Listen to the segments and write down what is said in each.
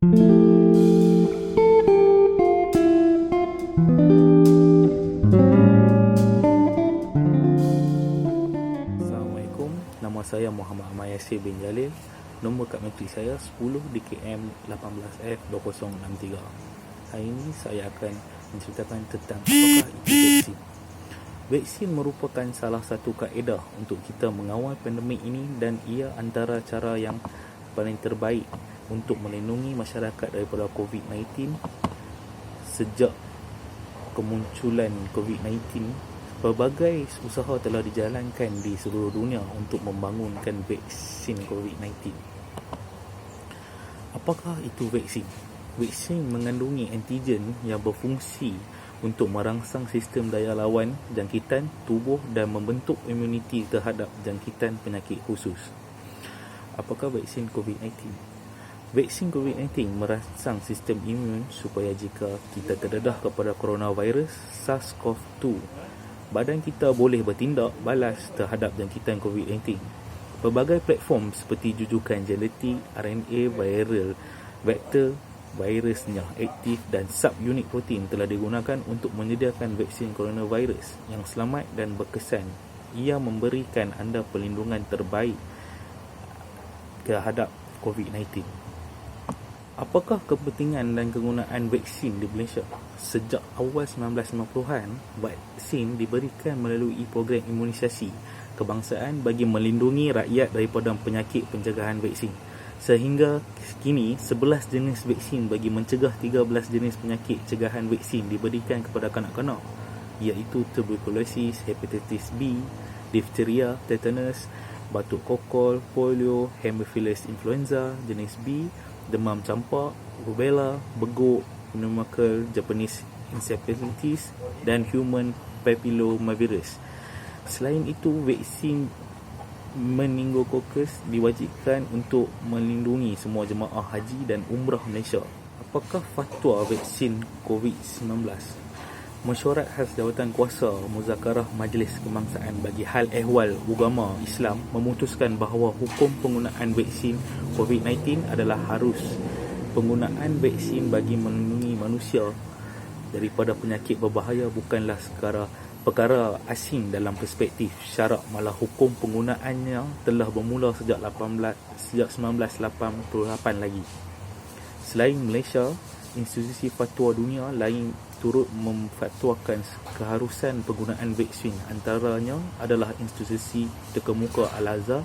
Assalamualaikum, nama saya Muhammad Ahmad Yasir bin Jalil. Nombor kad matrik saya 10 DKM 18F2063. Hari ini saya akan menceritakan tentang apakah itu vaksin. Vaksin merupakan salah satu kaedah untuk kita mengawal pandemik ini, dan ia antara cara yang paling terbaik untuk melindungi masyarakat daripada COVID-19. Sejak kemunculan COVID-19, pelbagai usaha telah dijalankan di seluruh dunia untuk membangunkan vaksin COVID-19. Apakah itu vaksin? Vaksin mengandungi antigen yang berfungsi untuk merangsang sistem daya lawan jangkitan tubuh dan membentuk imuniti terhadap jangkitan penyakit khusus. Apakah vaksin COVID-19? Vaksin COVID-19 merangsang sistem imun supaya jika kita terdedah kepada coronavirus SARS-CoV-2, badan kita boleh bertindak balas terhadap jangkitan COVID-19. Pelbagai platform seperti jujukan genetik, RNA viral, vektor virusnya aktif dan subunit protein telah digunakan untuk menyediakan vaksin coronavirus yang selamat dan berkesan. Ia memberikan anda perlindungan terbaik terhadap COVID-19. Apakah kepentingan dan kegunaan vaksin di Malaysia? Sejak awal 1990-an, vaksin diberikan melalui program imunisasi kebangsaan bagi melindungi rakyat daripada penyakit pencegahan vaksin. Sehingga kini, 11 jenis vaksin bagi mencegah 13 jenis penyakit cegahan vaksin diberikan kepada kanak-kanak, iaitu tuberkulosis, hepatitis B, difteria, tetanus, batuk kokol, polio, Haemophilus influenza jenis B, demam campak, rubella, beguk, pneumococcal, Japanese encephalitis dan human papillomavirus. Selain itu, vaksin meningococcus diwajibkan untuk melindungi semua jemaah haji dan umrah Malaysia. Apakah fatwa vaksin COVID-19? Mesyuarat Khas Jawatan Kuasa Muzakarah Majlis Kebangsaan bagi Hal Ehwal Ugama Islam memutuskan bahawa hukum penggunaan vaksin COVID-19 adalah harus. Penggunaan vaksin bagi melindungi manusia daripada penyakit berbahaya bukanlah perkara asing dalam perspektif syarak, malah hukum penggunaannya telah bermula sejak 1988 lagi. Selain Malaysia, institusi fatwa dunia lain turut memfatwakan keharusan penggunaan vaksin. Antaranya adalah institusi terkemuka Al-Azhar,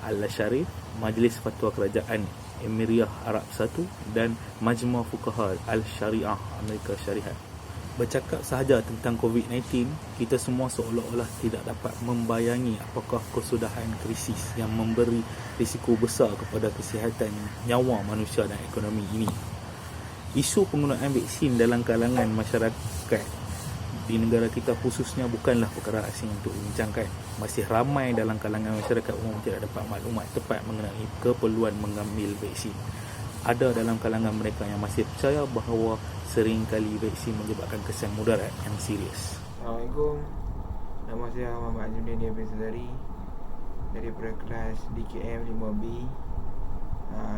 Al-Sharif, Majlis Fatwa Kerajaan Emiriyah Arab Bersatu dan Majma' Fuqaha Al-Syariah Amerika Syariah. Bercakap sahaja tentang COVID-19, kita semua seolah-olah tidak dapat membayangi apakah kesudahan krisis yang memberi risiko besar kepada kesihatan nyawa manusia dan ekonomi ini. Isu penggunaan vaksin dalam kalangan masyarakat di negara kita khususnya bukanlah perkara asing untuk dibincangkan. Masih ramai dalam kalangan masyarakat umum tidak dapat maklumat tepat mengenai keperluan mengambil vaksin. Ada dalam kalangan mereka yang masih percaya bahawa seringkali vaksin menyebabkan kesan mudarat yang serius. Assalamualaikum. Nama saya Muhammad Azmuddin bin Sadari dari kelas DKM 5B.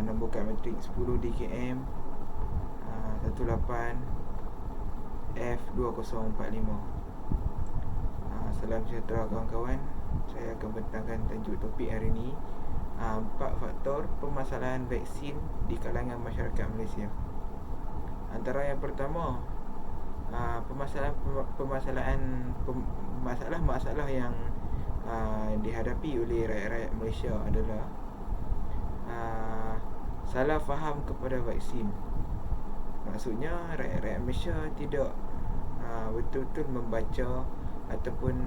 Nombor kad matrik 10 DKM 18F2045. Salam sejahtera kawan-kawan. Saya akan bentangkan tajuk topik hari ini, 4 faktor permasalahan vaksin di kalangan masyarakat Malaysia. Antara yang pertama, masalah yang dihadapi oleh rakyat Malaysia adalah salah faham kepada vaksin. Maksudnya rakyat Malaysia tidak betul-betul membaca ataupun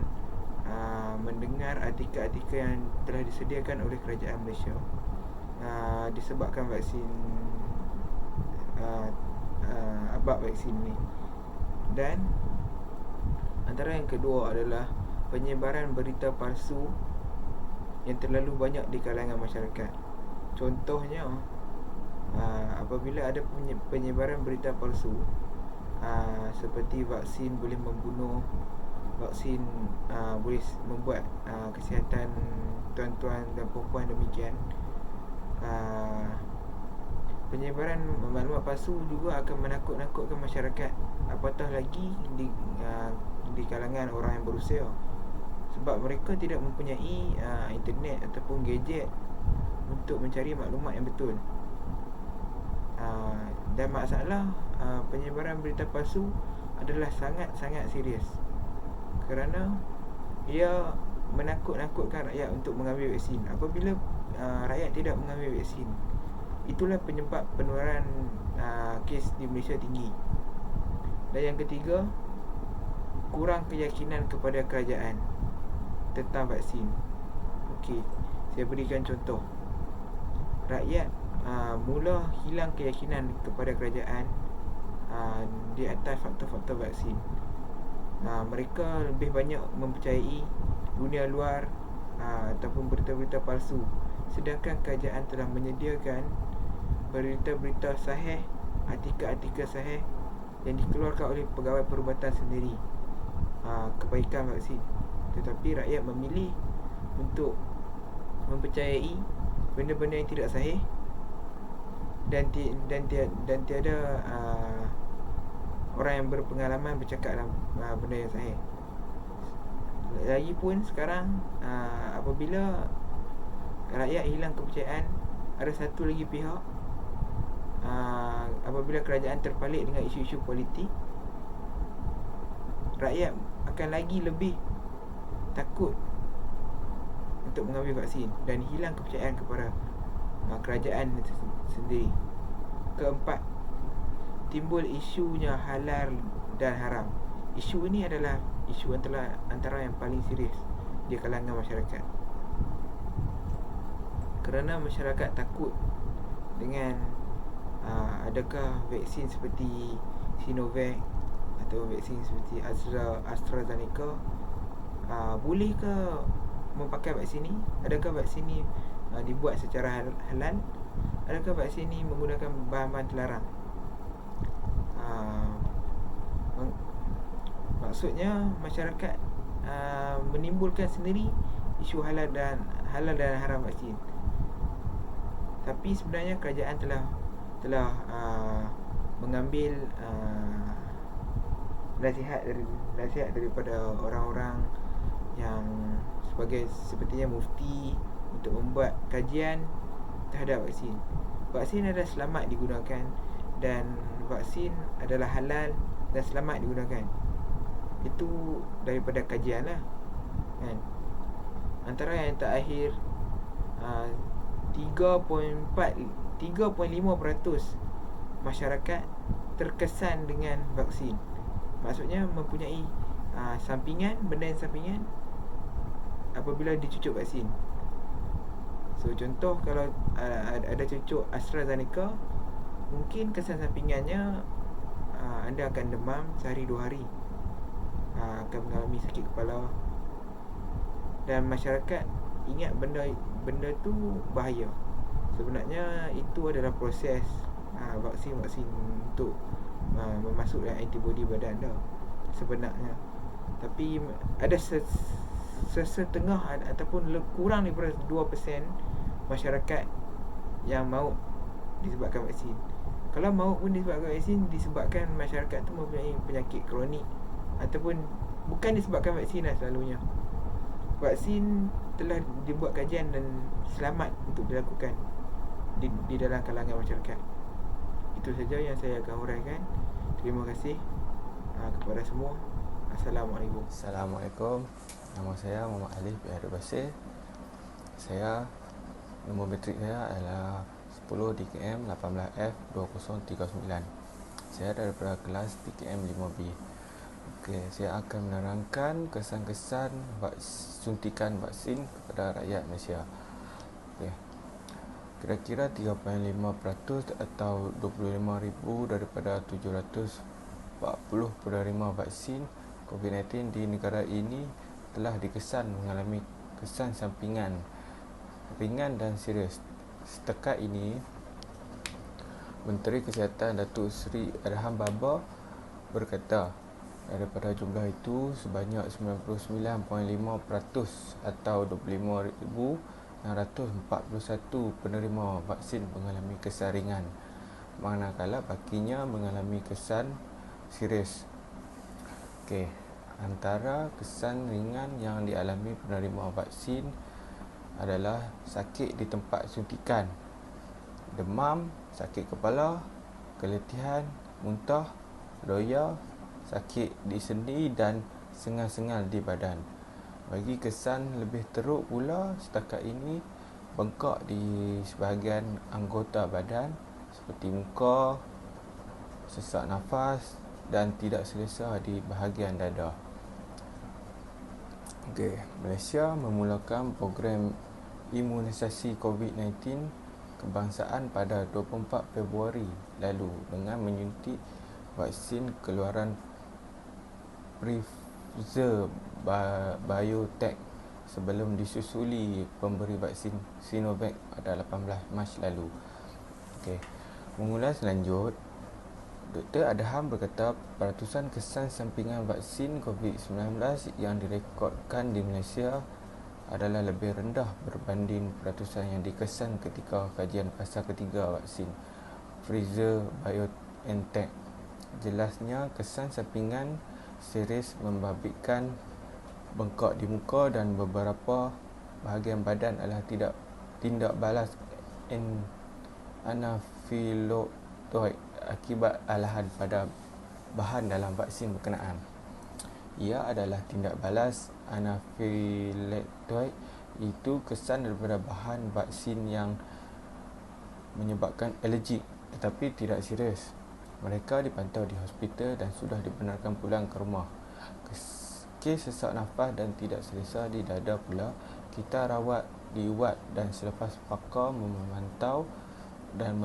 mendengar artikel-artikel yang telah disediakan oleh kerajaan Malaysia disebabkan vaksin abak vaksin ni. Dan antara yang kedua adalah penyebaran berita palsu yang terlalu banyak di kalangan masyarakat. Contohnya, apabila ada penyebaran berita palsu seperti vaksin boleh membunuh, vaksin boleh membuat kesihatan tuan-tuan dan perempuan demikian, penyebaran maklumat palsu juga akan menakut-nakutkan masyarakat, apatah lagi di kalangan orang yang berusia, sebab mereka tidak mempunyai internet ataupun gadget untuk mencari maklumat yang betul. Dan masalah penyebaran berita palsu adalah sangat-sangat serius, kerana ia menakut-nakutkan rakyat untuk mengambil vaksin. Apabila rakyat tidak mengambil vaksin, itulah penyebab penularan kes di Malaysia tinggi. Dan yang ketiga, kurang keyakinan kepada kerajaan tentang vaksin. Okey, saya berikan contoh. Rakyat mula hilang keyakinan kepada kerajaan di atas faktor-faktor vaksin. Mereka lebih banyak mempercayai dunia luar ataupun berita-berita palsu, sedangkan kerajaan telah menyediakan berita-berita sahih, artikel-artikel sahih yang dikeluarkan oleh pegawai perubatan sendiri kebaikan vaksin. Tetapi rakyat memilih untuk mempercayai benda-benda yang tidak sahih dan tiada orang yang berpengalaman bercakap dalam benda yang sahih. Lagipun sekarang apabila rakyat hilang kepercayaan, ada satu lagi pihak, apabila kerajaan terpalit dengan isu-isu politik, rakyat akan lagi lebih takut untuk mengambil vaksin dan hilang kepercayaan kepada kerajaan sendiri. Keempat, timbul isunya halal dan haram. Isu ini adalah isu antara yang paling serius di kalangan masyarakat, kerana masyarakat takut dengan adakah vaksin seperti Sinovac atau vaksin seperti AstraZeneca boleh ke memakai vaksin ni? Adakah vaksin ni dibuat secara halal? Adakah vaksin ni menggunakan bahan-bahan terlarang? Maksudnya masyarakat menimbulkan sendiri isu halal dan haram vaksin. Tapi sebenarnya kerajaan telah mengambil nasihat daripada orang-orang yang sepertinya mufti untuk membuat kajian terhadap vaksin. Vaksin adalah selamat digunakan dan vaksin adalah halal dan selamat digunakan. Itu daripada kajian lah, kan? Antara yang terakhir 3.5% masyarakat terkesan dengan vaksin. Maksudnya mempunyai benda yang sampingan apabila dicucuk vaksin. So contoh, kalau ada cucuk AstraZeneca, mungkin kesan sampingannya anda akan demam sehari 2 hari, akan mengalami sakit kepala. Dan masyarakat ingat benda tu bahaya. Sebenarnya itu adalah proses vaksin untuk memasukkan antibody badan anda sebenarnya. Tapi ada setengah ataupun kurang daripada 2% masyarakat yang maut disebabkan vaksin. Kalau maut pun disebabkan vaksin, disebabkan masyarakat tu mempunyai penyakit kronik ataupun bukan disebabkan vaksin lah selalunya. Vaksin telah dibuat kajian dan selamat untuk dilakukan di dalam kalangan masyarakat. Itu saja yang saya akan huraikan. Terima kasih kepada semua. Assalamualaikum. Assalamualaikum. Nama saya Muhammad Alif bin Abdul Basir. Saya, nombor matrik saya adalah 10 DKM 18F 2039. Saya daripada kelas DKM 5B. Okey, saya akan menerangkan kesan-kesan suntikan vaksin kepada rakyat Malaysia. Okey. Kira-kira 3.5% atau 25,000 daripada 740 penerima vaksin COVID-19 di negara ini telah dikesan mengalami kesan sampingan ringan dan serius. Setakat ini, Menteri Kesihatan Datuk Seri Arham Baba berkata, daripada jumlah itu sebanyak 99.5% atau 25,641 penerima vaksin mengalami kesan ringan manakala bakinya mengalami kesan serius. Antara kesan ringan yang dialami penerima vaksin adalah sakit di tempat suntikan, demam, sakit kepala, keletihan, muntah, loya, sakit di sendi dan sengal-sengal di badan. Bagi kesan lebih teruk pula, setakat ini bengkak di sebahagian anggota badan seperti muka, sesak nafas dan tidak selesa di bahagian dada. Malaysia memulakan program imunisasi COVID-19 kebangsaan pada 24 Februari lalu dengan menyuntik vaksin keluaran Pfizer Biotech sebelum disusuli pemberi vaksin Sinovac pada 18 Mac lalu. Mengulas lanjut, Dr. Adham berkata peratusan kesan sampingan vaksin COVID-19 yang direkodkan di Malaysia adalah lebih rendah berbanding peratusan yang dikesan ketika kajian fasa ketiga vaksin Pfizer BioNTech. Jelasnya, kesan sampingan serius membabitkan bengkak di muka dan beberapa bahagian badan adalah tindak balas anafilaktik akibat alahan pada bahan dalam vaksin berkenaan. Ia adalah tindak balas anafilaktik, itu kesan daripada bahan vaksin yang menyebabkan alergik tetapi tidak serius. Mereka dipantau di hospital dan sudah dibenarkan pulang ke rumah. Kes sesak nafas dan tidak selesa di dada pula kita rawat di ward dan selepas pakar memantau dan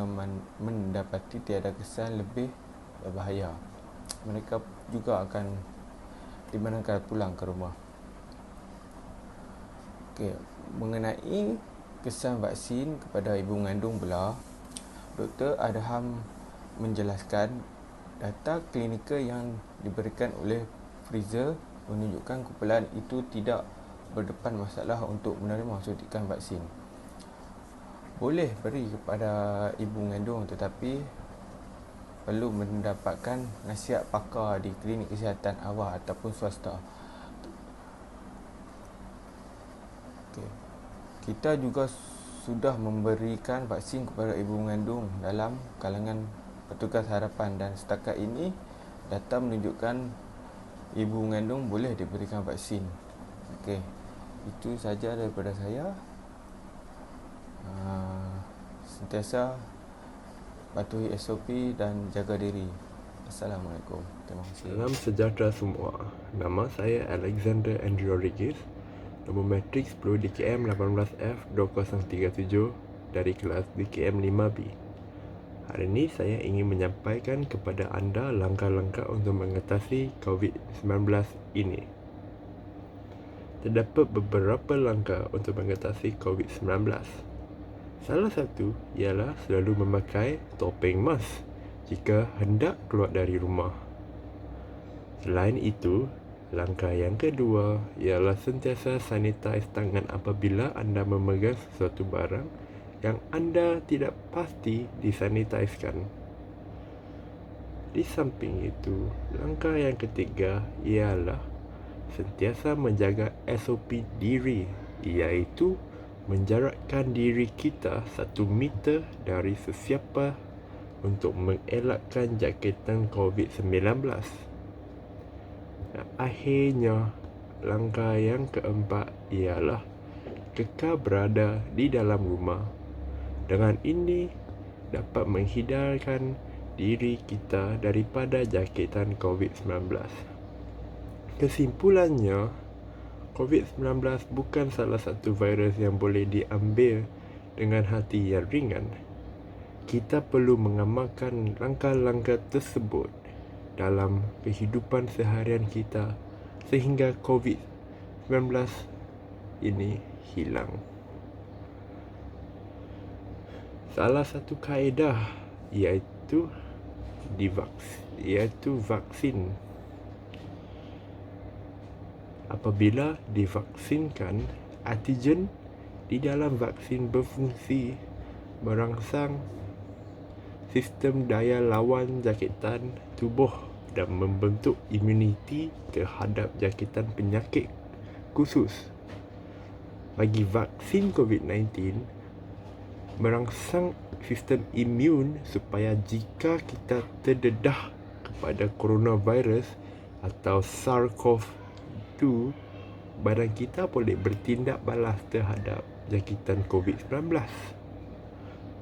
mendapati tiada kesan lebih berbahaya, mereka juga akan dibenarkan pulang ke rumah. Mengenai kesan vaksin kepada ibu mengandung pula, Dr. Adham menjelaskan data klinikal yang diberikan oleh Pfizer menunjukkan kumpulan itu tidak berdepan masalah untuk menerima suntikan vaksin. Boleh beri kepada ibu mengandung tetapi perlu mendapatkan nasihat pakar di klinik kesihatan awal ataupun swasta. Kita juga sudah memberikan vaksin kepada ibu mengandung dalam kalangan petugas harapan dan setakat ini data menunjukkan ibu mengandung boleh diberikan vaksin. Itu saja daripada saya. Sentiasa patuhi SOP dan jaga diri. Assalamualaikum. Terima kasih. Salam sejahtera semua. Nama saya Alexander Andrew Rodriguez. Nombor matrik 10 DKM 18F2037 dari kelas DKM 5B. Hari ini saya ingin menyampaikan kepada anda langkah-langkah untuk mengatasi COVID-19 ini. Terdapat beberapa langkah untuk mengatasi COVID-19. Salah satu ialah selalu memakai topeng mask jika hendak keluar dari rumah. Selain itu, langkah yang kedua ialah sentiasa sanitize tangan apabila anda memegang sesuatu barang yang anda tidak pasti disanitizkan. Di samping itu, langkah yang ketiga ialah sentiasa menjaga SOP diri, iaitu menjarakkan diri kita 1 meter dari sesiapa untuk mengelakkan jangkitan COVID-19. Akhirnya, langkah yang keempat ialah kekal berada di dalam rumah. Dengan ini dapat menghindarkan diri kita daripada jangkitan COVID-19. Kesimpulannya, COVID-19 bukan salah satu virus yang boleh diambil dengan hati yang ringan. Kita perlu mengamalkan langkah-langkah tersebut dalam kehidupan seharian kita sehingga COVID-19 ini hilang. Salah satu kaedah iaitu vaksin. Apabila divaksinkan, antigen di dalam vaksin berfungsi merangsang sistem daya lawan jangkitan tubuh dan membentuk imuniti terhadap jangkitan penyakit khusus. Bagi vaksin COVID-19, merangsang sistem imun supaya jika kita terdedah kepada coronavirus atau SARS-CoV-2, badan kita boleh bertindak balas terhadap jangkitan COVID-19.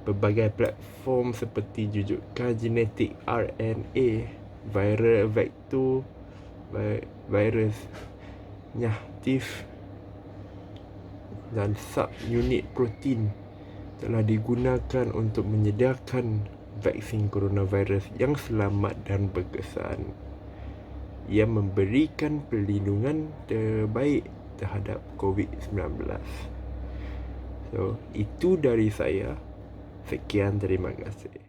Berbagai platform seperti jujukan genetik RNA, viral vektor, virus inaktif dan subunit protein telah digunakan untuk menyediakan vaksin coronavirus yang selamat dan berkesan. Ia memberikan perlindungan terbaik terhadap COVID-19. So, itu dari saya. Sekian, terima kasih.